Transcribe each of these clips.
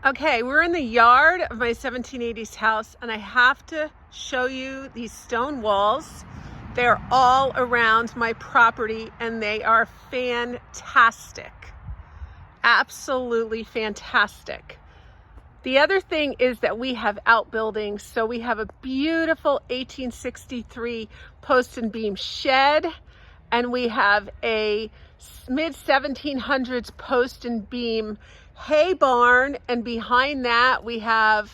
Okay, we're in the yard of my 1780s house, and I have to show you these stone walls. They're all around my property, and they are fantastic. Absolutely fantastic. The other thing is that we have outbuildings. So we have a beautiful 1863 post and beam shed, and we have a mid-1700s post and beam hay barn, and behind that we have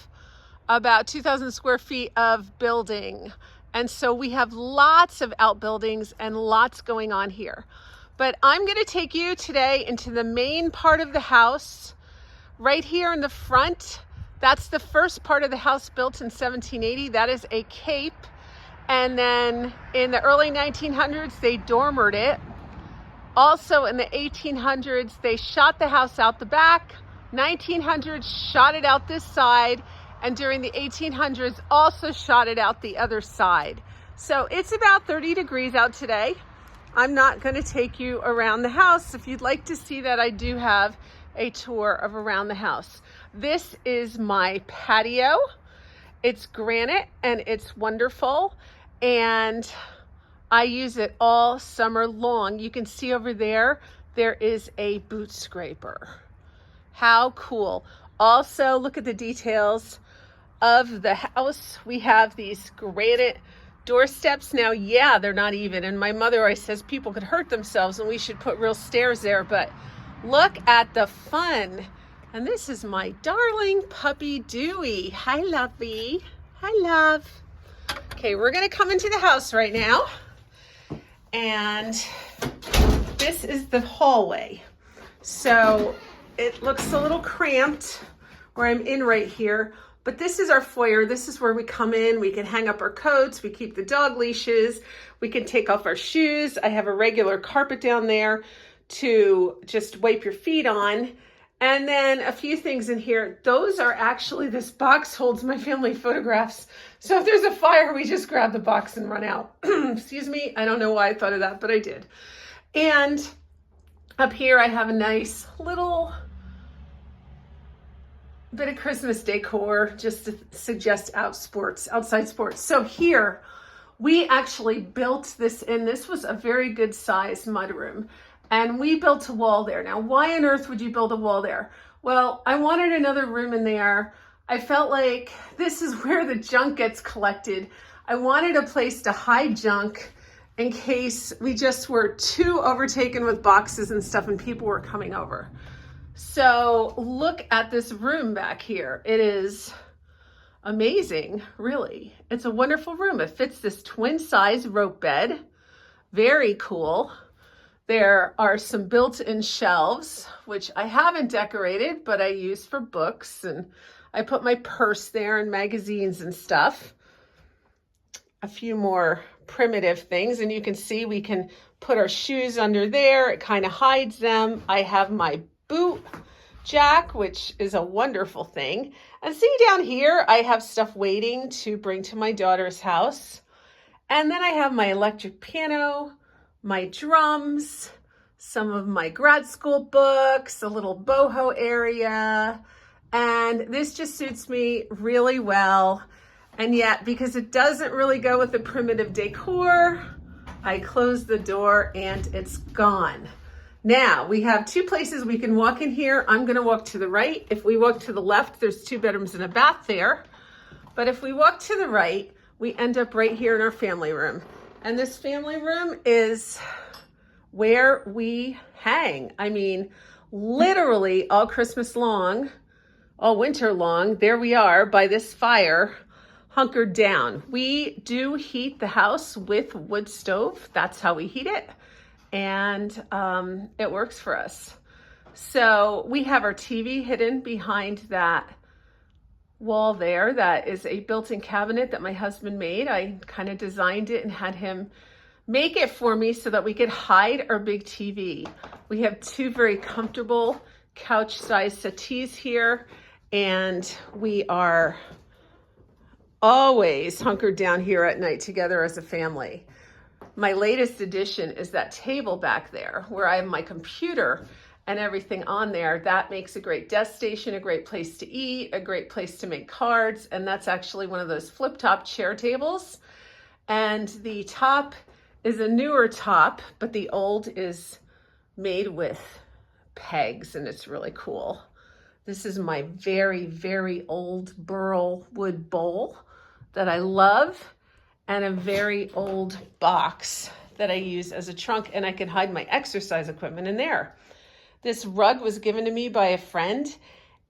about 2,000 square feet of building. And so we have lots of outbuildings and lots going on here. But I'm going to take you today into the main part of the house. Right here in the front, that's the first part of the house built in 1780. That is a cape. And then in the early 1900s, they dormered it. Also in the 1800s, they shot the house out the back. 1900s, shot it out this side. And during the 1800s, also shot it out the other side. So it's about 30 degrees out today. I'm not going to take you around the house. If you'd like to see that, I do have a tour of around the house. This is my patio. It's granite and it's wonderful. And I use it all summer long. You can see over there, there is a boot scraper. How cool. Also, look at the details of the house. We have these granite doorsteps. Now, yeah, they're not even. And my mother always says people could hurt themselves and we should put real stairs there. But look at the fun. And this is my darling puppy, Dewey. Hi, lovey. Hi, love. Okay, we're going to come into the house right now. And this is the hallway. So it looks a little cramped where I'm in right here, but this is our foyer. This is where we come in. We can hang up our coats. We keep the dog leashes. We can take off our shoes. I have a regular carpet down there to just wipe your feet on. And then a few things in here. Those are actually, this box holds my family photographs. So if there's a fire, we just grab the box and run out. Excuse me. I don't know why I thought of that, but I did. And up here, I have a nice little bit of Christmas decor just to suggest outside sports. So here, we actually built this in. This was a very good sized mudroom. And we built a wall there. Now, why on earth would you build a wall there? Well, I wanted another room in there. I felt like this is where the junk gets collected. I wanted a place to hide junk in case we just were too overtaken with boxes and stuff and people were coming over. So look at this room back here. It is amazing, really. It's a wonderful room. It fits this twin size rope bed. Very cool. There are some built-in shelves, which I haven't decorated, but I use for books, and I put my purse there and magazines and stuff. A few more primitive things, and you can see we can put our shoes under there. It kind of hides them. I have my boot jack, which is a wonderful thing. And see down here, I have stuff waiting to bring to my daughter's house. And then I have my electric piano, my drums, some of my grad school books, a little boho area, and this just suits me really well. And yet, because it doesn't really go with the primitive decor, I close the door and it's gone. Now, we have two places we can walk in here. I'm gonna walk to the right. If we walk to the left, there's 2 bedrooms and a bath there. But if we walk to the right, we end up right here in our family room. And this family room is where we hang. I mean, literally all Christmas long, all winter long, there we are by this fire, hunkered down. We do heat the house with wood stove. That's how we heat it. And it works for us. So we have our TV hidden behind that wall there. That is a built-in cabinet that my husband made. I kind of designed it and had him make it for me so that we could hide our big TV. We have 2 very comfortable couch-sized settees here, and we are always hunkered down here at night together as a family. My latest addition is that table back there where I have my computer and everything on there. That makes a great desk station, a great place to eat, a great place to make cards. And that's actually one of those flip top chair tables. And the top is a newer top, but the old is made with pegs, and it's really cool. This is my very, very old burl wood bowl that I love, and a very old box that I use as a trunk, and I can hide my exercise equipment in there. This rug was given to me by a friend,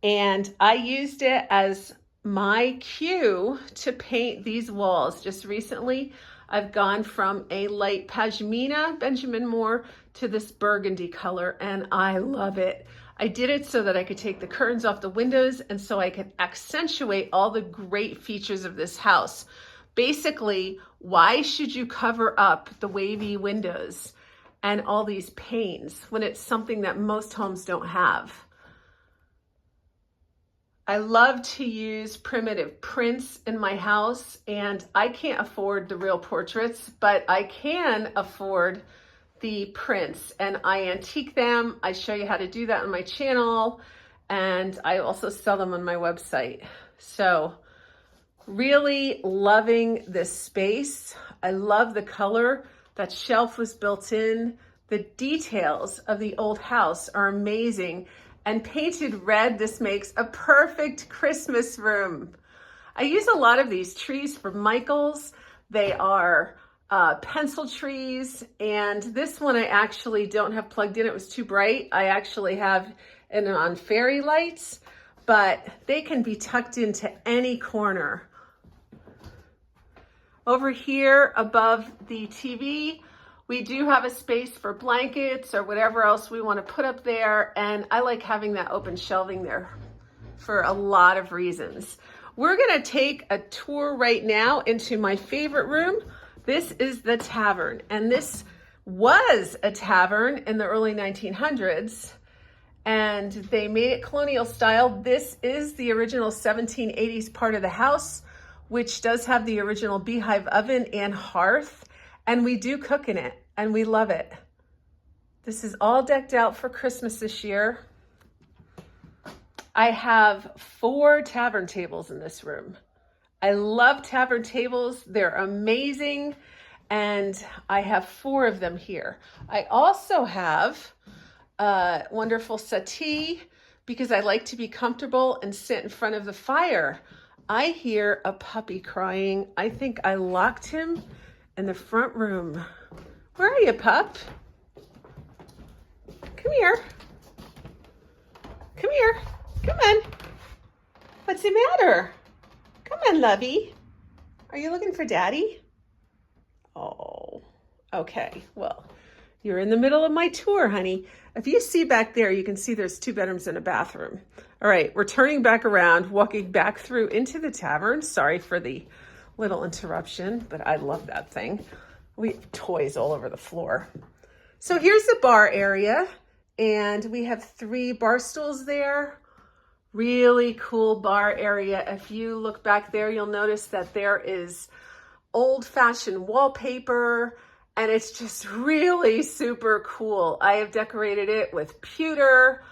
and I used it as my cue to paint these walls. Just recently, I've gone from a light pashmina, Benjamin Moore, to this burgundy color, and I love it. I did it so that I could take the curtains off the windows and so I could accentuate all the great features of this house. Basically, why should you cover up the wavy windows and all these panes when it's something that most homes don't have? I love to use primitive prints in my house, and I can't afford the real portraits, but I can afford the prints, and I antique them. I show you how to do that on my channel, and I also sell them on my website. So really loving this space. I love the color. That shelf was built in. The details of the old house are amazing. And painted red, this makes a perfect Christmas room. I use a lot of these trees for Michael's. They are pencil trees, and this one I actually don't have plugged in. It was too bright. I actually have it on fairy lights, but they can be tucked into any corner. Over here above the TV, we do have a space for blankets or whatever else we want to put up there, and I like having that open shelving there for a lot of reasons. We're going to take a tour right now into my favorite room. This is the tavern, and this was a tavern in the early 1900s, and they made it colonial style. This is the original 1780s part of the house, which does have the original beehive oven and hearth, and we do cook in it, and we love it. This is all decked out for Christmas this year. I have 4 tavern tables in this room. I love tavern tables. They're amazing, and I have 4 of them here. I also have a wonderful settee because I like to be comfortable and sit in front of the fire. I hear a puppy crying. I think I locked him in the front room. Where are you, pup? Come here. Come here. Come on. What's the matter? Come on, lovey. Are you looking for daddy? Oh, okay. Well, you're in the middle of my tour, honey. If you see back there, you can see there's 2 bedrooms and a bathroom. All right, we're turning back around, walking back through into the tavern. Sorry for the little interruption, but I love that thing. We have toys all over the floor. So here's the bar area, and we have 3 bar stools there. Really cool bar area. If you look back there, you'll notice that there is old-fashioned wallpaper, and it's just really super cool. I have decorated it with pewter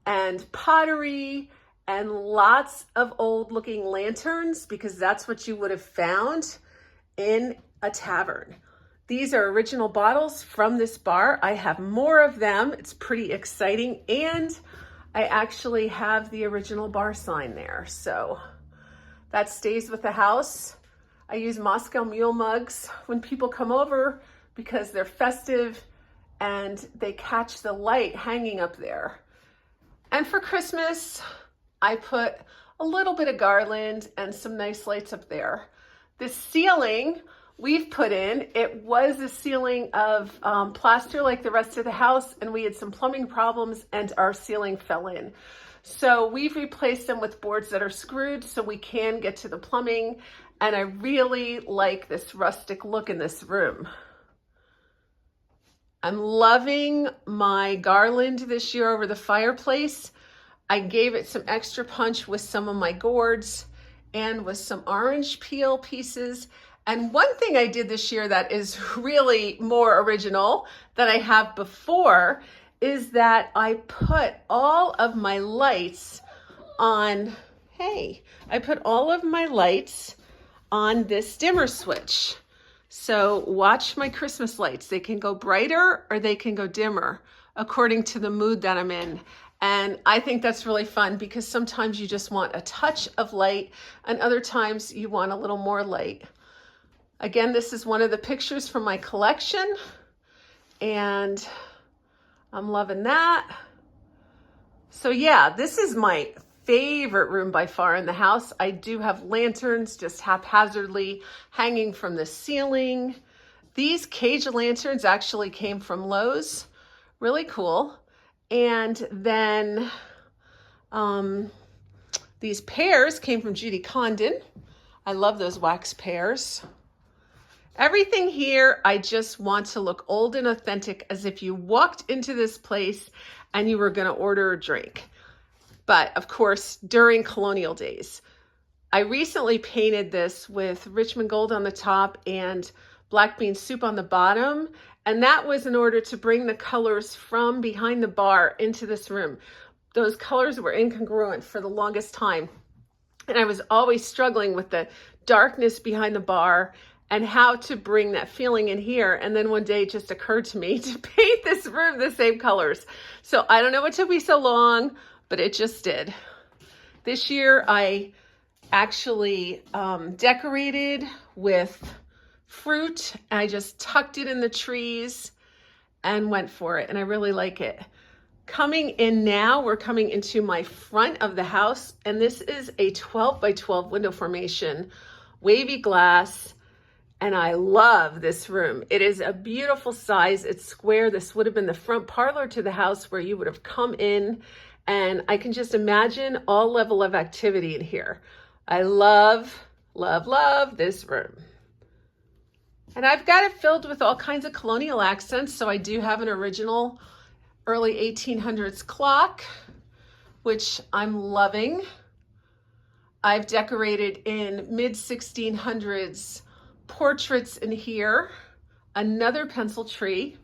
and pottery and lots of old-looking lanterns because that's what you would have found in a tavern. These are original bottles from this bar. I have more of them. It's pretty exciting, and I actually have the original bar sign there. So that stays with the house. I use Moscow Mule mugs when people come over because they're festive and they catch the light hanging up there. And for Christmas, I put a little bit of garland and some nice lights up there. The ceiling we've put in, it was a ceiling of plaster like the rest of the house, and we had some plumbing problems and our ceiling fell in. So we've replaced them with boards that are screwed so we can get to the plumbing, and I really like this rustic look in this room. I'm loving my garland this year over the fireplace. I gave it some extra punch with some of my gourds and with some orange peel pieces. And one thing I did this year that is really more original than I have before is that I put all of my lights on, I put all of my lights on this dimmer switch. So watch my Christmas lights. They can go brighter or they can go dimmer according to the mood that I'm in. And I think that's really fun because sometimes you just want a touch of light and other times you want a little more light. Again, this is one of the pictures from my collection and I'm loving that. So yeah, this is my favorite room by far in the house. I do have lanterns just haphazardly hanging from the ceiling. These cage lanterns actually came from Lowe's. Really cool. And then these pears came from Judy Condon. I love those wax pears. Everything here, I just want to look old and authentic as if you walked into this place and you were going to order a drink. But of course, during Colonial days. I recently painted this with Richmond Gold on the top and black bean soup on the bottom. And that was in order to bring the colors from behind the bar into this room. Those colors were incongruent for the longest time. And I was always struggling with the darkness behind the bar and how to bring that feeling in here. And then one day it just occurred to me to paint this room the same colors. So I don't know what took me so long, but it just did. This year I actually decorated with fruit. I just tucked it in the trees and went for it. And I really like it. Coming in now, we're coming into my front of the house. And this is a 12 by 12 window formation, wavy glass. And I love this room. It is a beautiful size. It's square. This would have been the front parlor to the house where you would have come in. And I can just imagine all level of activity in here. I love, love, love this room. And I've got it filled with all kinds of colonial accents. So I do have an original early 1800s clock, which I'm loving. I've decorated in mid 1600s portraits in here, another pencil tree.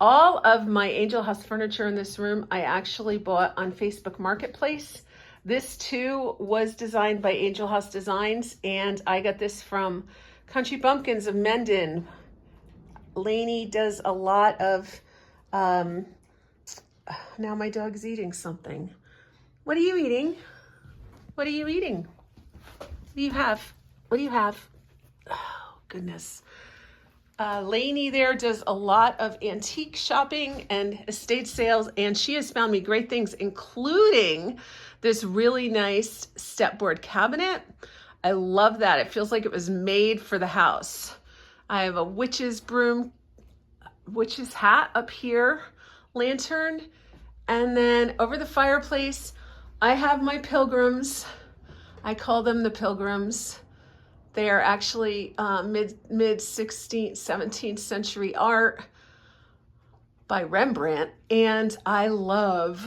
All of my Angel House furniture in this room, I actually bought on Facebook Marketplace. This too was designed by Angel House Designs, and I got this from Country Bumpkins of Mendon. Lainey does a lot of, now my dog's eating something. What are you eating? What are you eating? What do you have? What do you have? Oh, goodness. Lainey there does a lot of antique shopping and estate sales, and she has found me great things, including this really nice stepboard cabinet. I love that. It feels like it was made for the house. I have a witch's broom, witch's hat up here, lantern, and then over the fireplace, I have my pilgrims. I call them the pilgrims. They are actually mid 16th, 17th century art by Rembrandt, and I love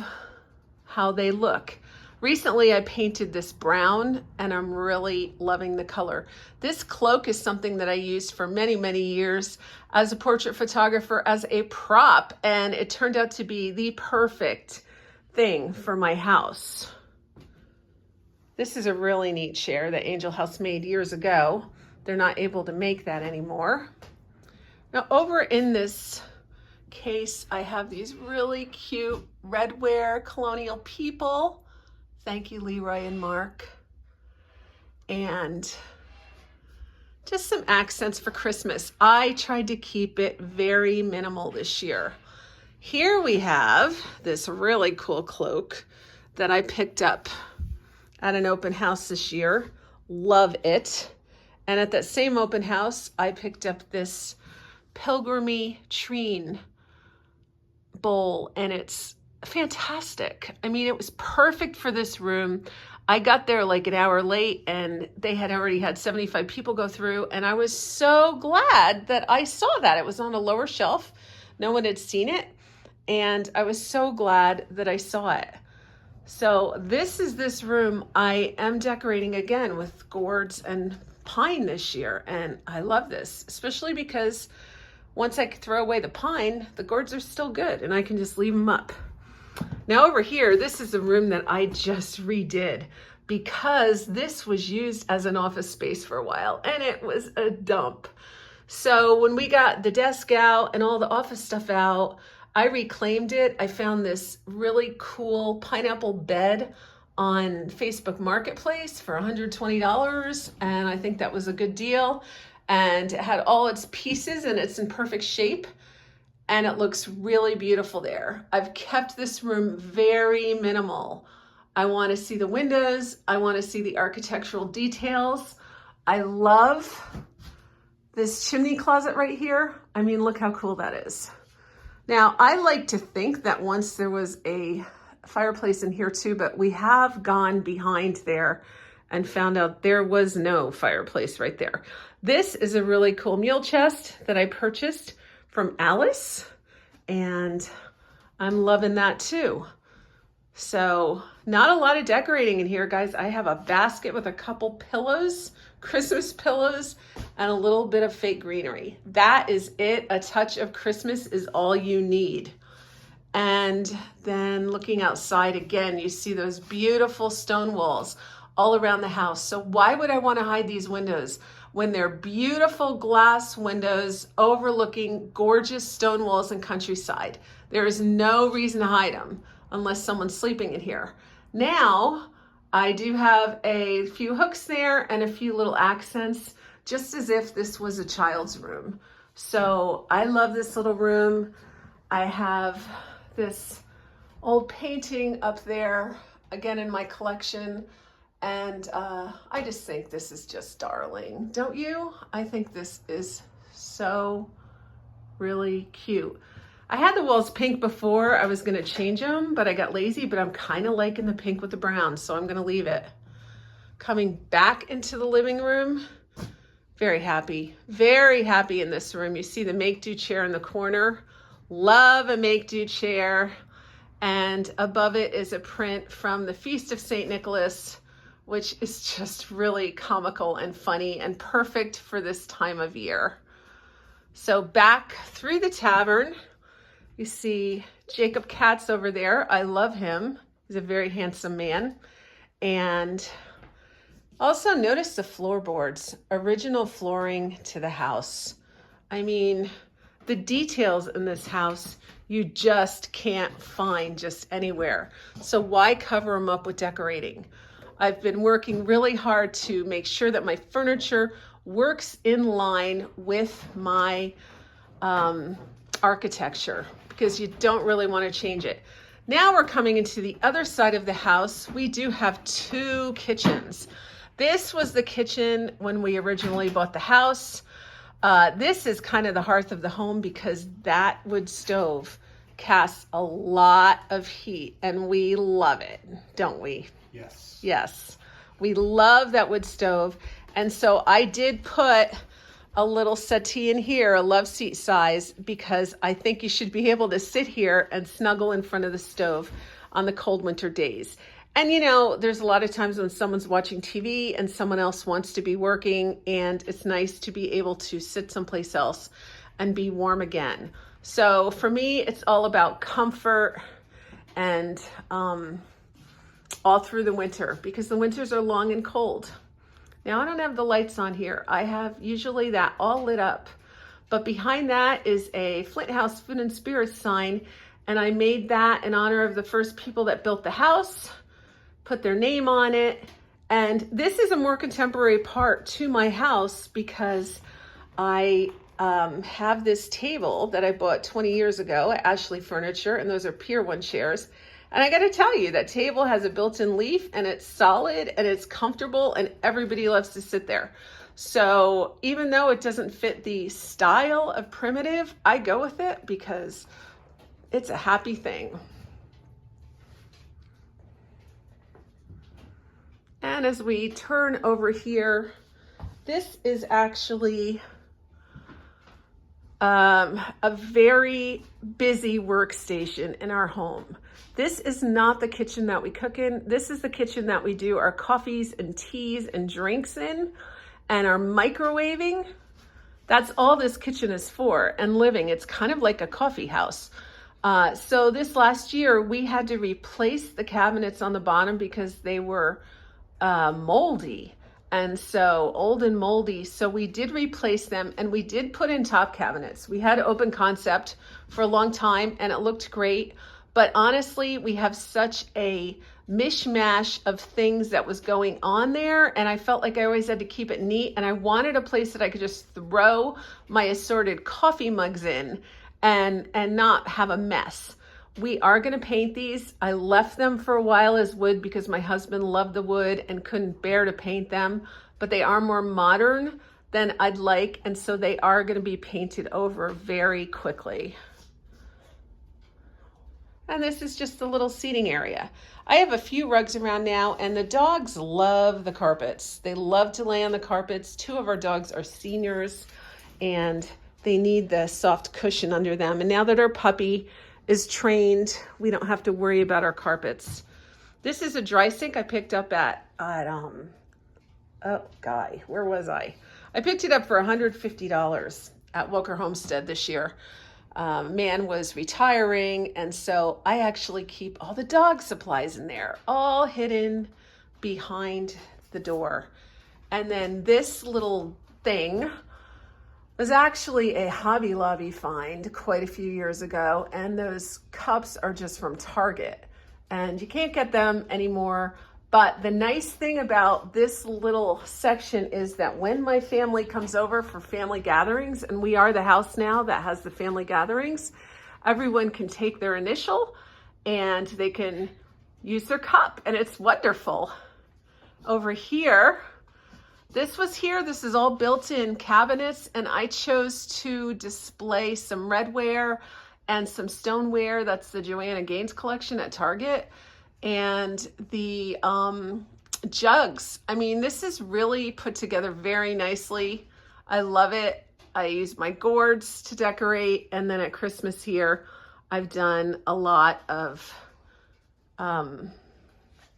how they look. Recently, I painted this brown, and I'm really loving the color. This cloak is something that I used for many, many years as a portrait photographer as a prop, and it turned out to be the perfect thing for my house. This is a really neat chair that Angel House made years ago. They're not able to make that anymore. Now over in this case, I have these really cute redware Colonial people. Thank you, Leroy and Mark. And just some accents for Christmas. I tried to keep it very minimal this year. Here we have this really cool cloak that I picked up at an open house this year. Love it. And at that same open house, I picked up this pilgrimy trine bowl, and it's fantastic. I mean, it was perfect for this room. I got there like an hour late, and they had already had 75 people go through, and I was so glad that I saw that. It was on a lower shelf. No one had seen it, and I was so glad that I saw it. So this is this room. I am decorating again with gourds and pine this year, and I love this, especially because once I throw away the pine, the gourds are still good and I can just leave them up. Now over here, this is a room that I just redid because this was used as an office space for a while and it was a dump. So when we got the desk out and all the office stuff out, I reclaimed it. I found this really cool pineapple bed on Facebook Marketplace for $120, and I think that was a good deal. And it had all its pieces and it's in perfect shape, and it looks really beautiful there. I've kept this room very minimal. I want to see the windows. I want to see the architectural details. I love this chimney closet right here. I mean, look how cool that is. Now, I like to think that once there was a fireplace in here too, but we have gone behind there and found out there was no fireplace right there. This is a really cool mule chest that I purchased from Alice, and I'm loving that too. So not a lot of decorating in here, guys. I have a basket with a couple pillows, Christmas pillows, and a little bit of fake greenery. That is it. A touch of Christmas is all you need. And then looking outside again, you see those beautiful stone walls all around the house. So why would I want to hide these windows when they're beautiful glass windows overlooking gorgeous stone walls and countryside? There is no reason to hide them unless someone's sleeping in here. Now, I do have a few hooks there and a few little accents, just as if this was a child's room. So I love this little room. I have this old painting up there, again in my collection. And I just think this is just darling, don't you? I think this is so really cute. I had the walls pink before. I was gonna change them, but I got lazy, but I'm kind of liking the pink with the brown, so I'm gonna leave it. Coming back into the living room, very happy in this room. You see the make-do chair in the corner. Love a make-do chair. And above it is a print from the Feast of St. Nicholas, which is just really comical and funny and perfect for this time of year. So back through the tavern, you see Jacob Katz over there. I love him. He's a very handsome man. And also notice the floorboards, original flooring to the house. I mean, the details in this house, you just can't find just anywhere. So why cover them up with decorating? I've been working really hard to make sure that my furniture works in line with my architecture, because you don't really want to change it. Now we're coming into the other side of the house. We do have two kitchens. This was the kitchen when we originally bought the house. This is kind of the hearth of the home because that wood stove casts a lot of heat and we love it, don't we? Yes. Yes, we love that wood stove. And so I did put a little settee in here, a love seat size, because I think you should be able to sit here and snuggle in front of the stove on the cold winter days. And you know, there's a lot of times when someone's watching TV and someone else wants to be working, and it's nice to be able to sit someplace else and be warm again. So for me, it's all about comfort and all through the winter, because the winters are long and cold. Now I don't have the lights on here. I have usually that all lit up, but behind that is a Flint House Food and Spirits sign, and I made that in honor of the first people that built the house, put their name on it. And this is a more contemporary part to my house because I have this table that I bought 20 years ago at Ashley Furniture, and those are Pier 1 chairs. And I got to tell you, that table has a built-in leaf and it's solid and it's comfortable and everybody loves to sit there. So even though it doesn't fit the style of primitive, I go with it because it's a happy thing. And as we turn over here, this is actually a very busy workstation in our home. This is not the kitchen that we cook in. This is the kitchen that we do our coffees and teas and drinks in and our microwaving. That's all this kitchen is for, and living. It's kind of like a coffee house. So this last year, we had to replace the cabinets on the bottom because they were moldy. And so old and moldy. So we did replace them, and we did put in top cabinets. We had open concept for a long time and it looked great. But honestly, we have such a mishmash of things that was going on there. And I felt like I always had to keep it neat. And I wanted a place that I could just throw my assorted coffee mugs in and not have a mess. We are going to paint these. I left them for a while as wood because my husband loved the wood and couldn't bear to paint them, but they are more modern than I'd like. And so they are going to be painted over very quickly. And this is just a little seating area. I have a few rugs around now, and the dogs love the carpets. They love to lay on the carpets. 2 of our dogs are seniors and they need the soft cushion under them. And now that our puppy is trained, we don't have to worry about our carpets. This is a dry sink I picked up at where was I? I picked it up for $150 at Walker Homestead this year. Man was retiring, and so I actually keep all the dog supplies in there, all hidden behind the door. And then this little thing was actually a Hobby Lobby find quite a few years ago, and those cups are just from Target, and you can't get them anymore. But the nice thing about this little section is that when my family comes over for family gatherings, and we are the house now that has the family gatherings, everyone can take their initial and they can use their cup, and it's wonderful. Over here, this is all built-in cabinets, and I chose to display some redware and some stoneware. That's the Joanna Gaines collection at Target. And the jugs. I mean, this is really put together very nicely. I love it. I use my gourds to decorate. And then at Christmas here, I've done a lot of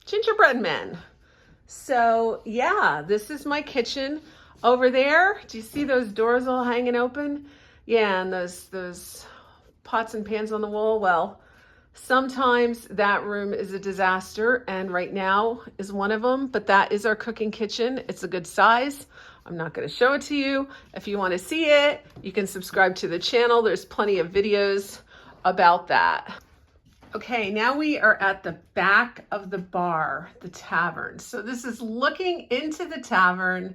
gingerbread men. So yeah, this is my kitchen. Over there, do you see those doors all hanging open? Yeah, and those pots and pans on the wall. Well, sometimes that room is a disaster, and right now is one of them, but that is our cooking kitchen. It's a good size. I'm not going to show it to you. If you want to see it, you can subscribe to the channel. There's plenty of videos about that. Okay, now we are at the back of the bar, the tavern. So this is looking into the tavern,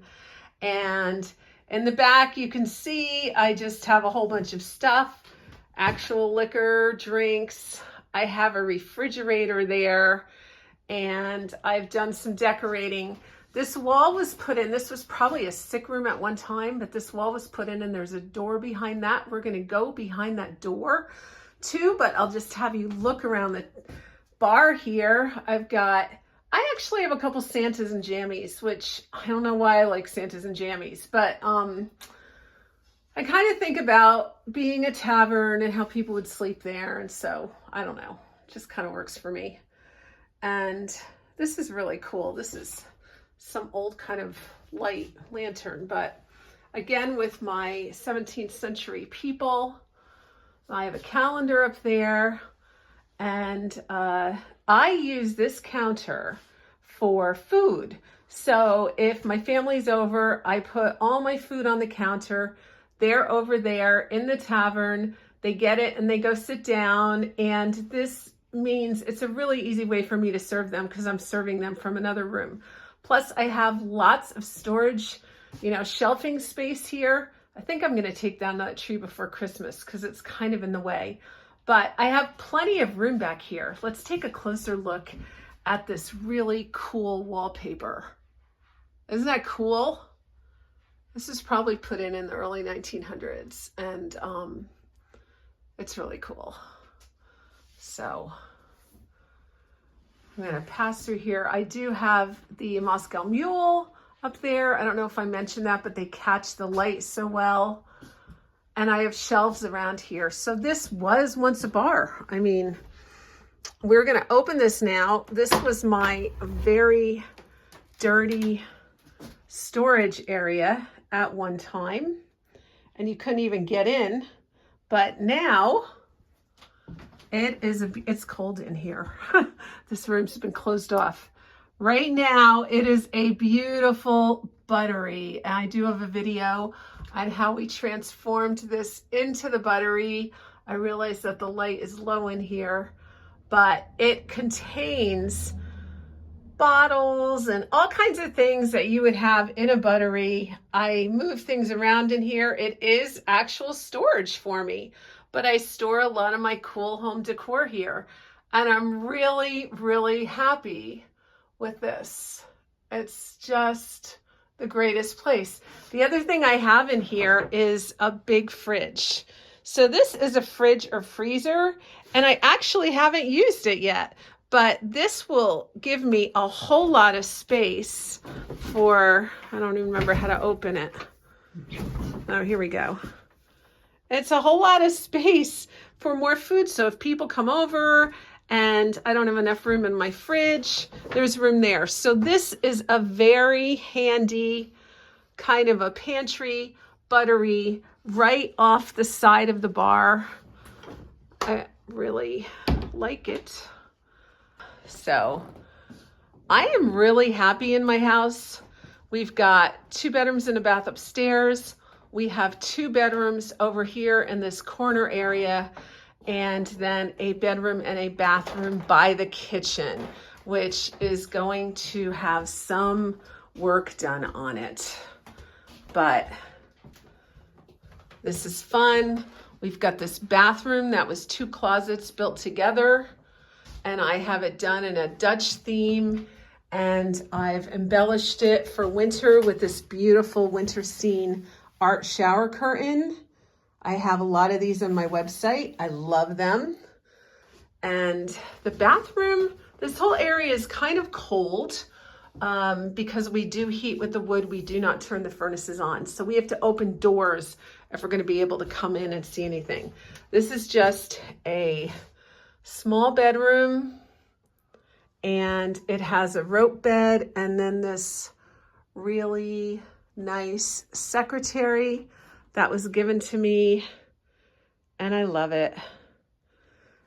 and in the back you can see I just have a whole bunch of stuff, actual liquor, drinks. I have a refrigerator there, and I've done some decorating. This wall was put in, this was probably a sick room at one time, but this wall was put in and there's a door behind that. We're gonna go behind that door too, but I'll just have you look around the bar here. I actually have a couple Santas and jammies, which I don't know why I like Santas and jammies, but I kind of think about being a tavern and how people would sleep there. And so I don't know, it just kind of works for me. And this is really cool. This is some old kind of light lantern, but again, with my 17th century people, I have a calendar up there, and I use this counter for food. So if my family's over, I put all my food on the counter. They're over there in the tavern. They get it and they go sit down. And this means it's a really easy way for me to serve them because I'm serving them from another room. Plus I have lots of storage, shelving space here. I think I'm going to take down that tree before Christmas because it's kind of in the way. But I have plenty of room back here. Let's take a closer look at this really cool wallpaper. Isn't that cool? This is probably put in the early 1900s, and it's really cool. So I'm going to pass through here. I do have the Moscow Mule up there. I don't know if I mentioned that, but they catch the light so well. And I have shelves around here. So this was once a bar. I mean, we're going to open this now. This was my very dirty storage area at one time. and you couldn't even get in. But now it's cold in here. This room's been closed off. Right now, it is a beautiful buttery. And I do have a video on how we transformed this into the buttery. I realize that the light is low in here, but it contains bottles and all kinds of things that you would have in a buttery. I move things around in here. It is actual storage for me, but I store a lot of my cool home decor here, and I'm really, really happy with this. It's just the greatest place. The other thing I have in here is a big fridge. So this is a fridge or freezer, and I actually haven't used it yet, but this will give me a whole lot of space for, I don't even remember how to open it. Oh, here we go. It's a whole lot of space for more food. So if people come over and I don't have enough room in my fridge, there's room there. So this is a very handy kind of a pantry buttery right off the side of the bar. I really like it. So I am really happy in my house. We've got 2 bedrooms and a bath upstairs. We have 2 bedrooms over here in this corner area, and then a bedroom and a bathroom by the kitchen, which is going to have some work done on it. But this is fun. We've got this bathroom that was 2 closets built together, and I have it done in a Dutch theme, and I've embellished it for winter with this beautiful winter scene art shower curtain. I have a lot of these on my website. I love them. And the bathroom, this whole area is kind of cold because we do heat with the wood. We do not turn the furnaces on. So we have to open doors if we're going to be able to come in and see anything. This is just a small bedroom, and it has a rope bed and then this really nice secretary that was given to me, and I love it.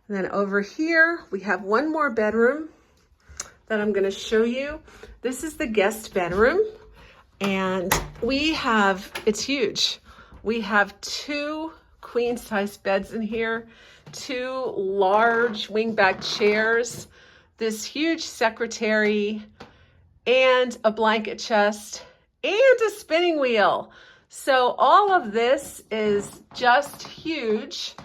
And then over here we have one more bedroom that I'm going to show you. This is the guest bedroom, and it's huge. We have 2 queen size beds in here, 2 large wingback chairs, this huge secretary, and a blanket chest, and a spinning wheel. So all of this is just huge,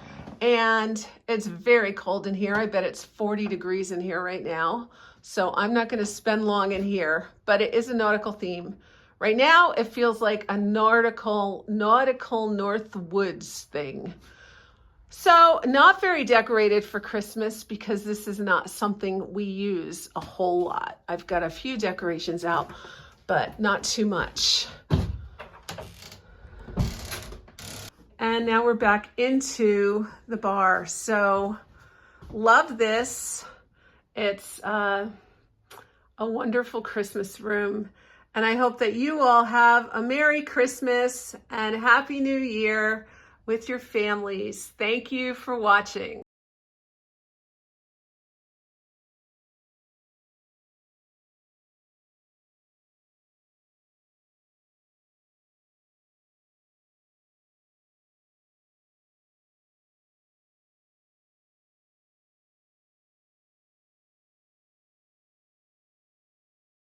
and it's very cold in here. I bet it's 40 degrees in here right now. So I'm not going to spend long in here, but it is a nautical theme. Right now, it feels like a nautical North Woods thing. So not very decorated for Christmas because this is not something we use a whole lot. I've got a few decorations out, but not too much. And now we're back into the bar. So love this. It's a wonderful Christmas room. And I hope that you all have a Merry Christmas and Happy New Year with your families. Thank you for watching.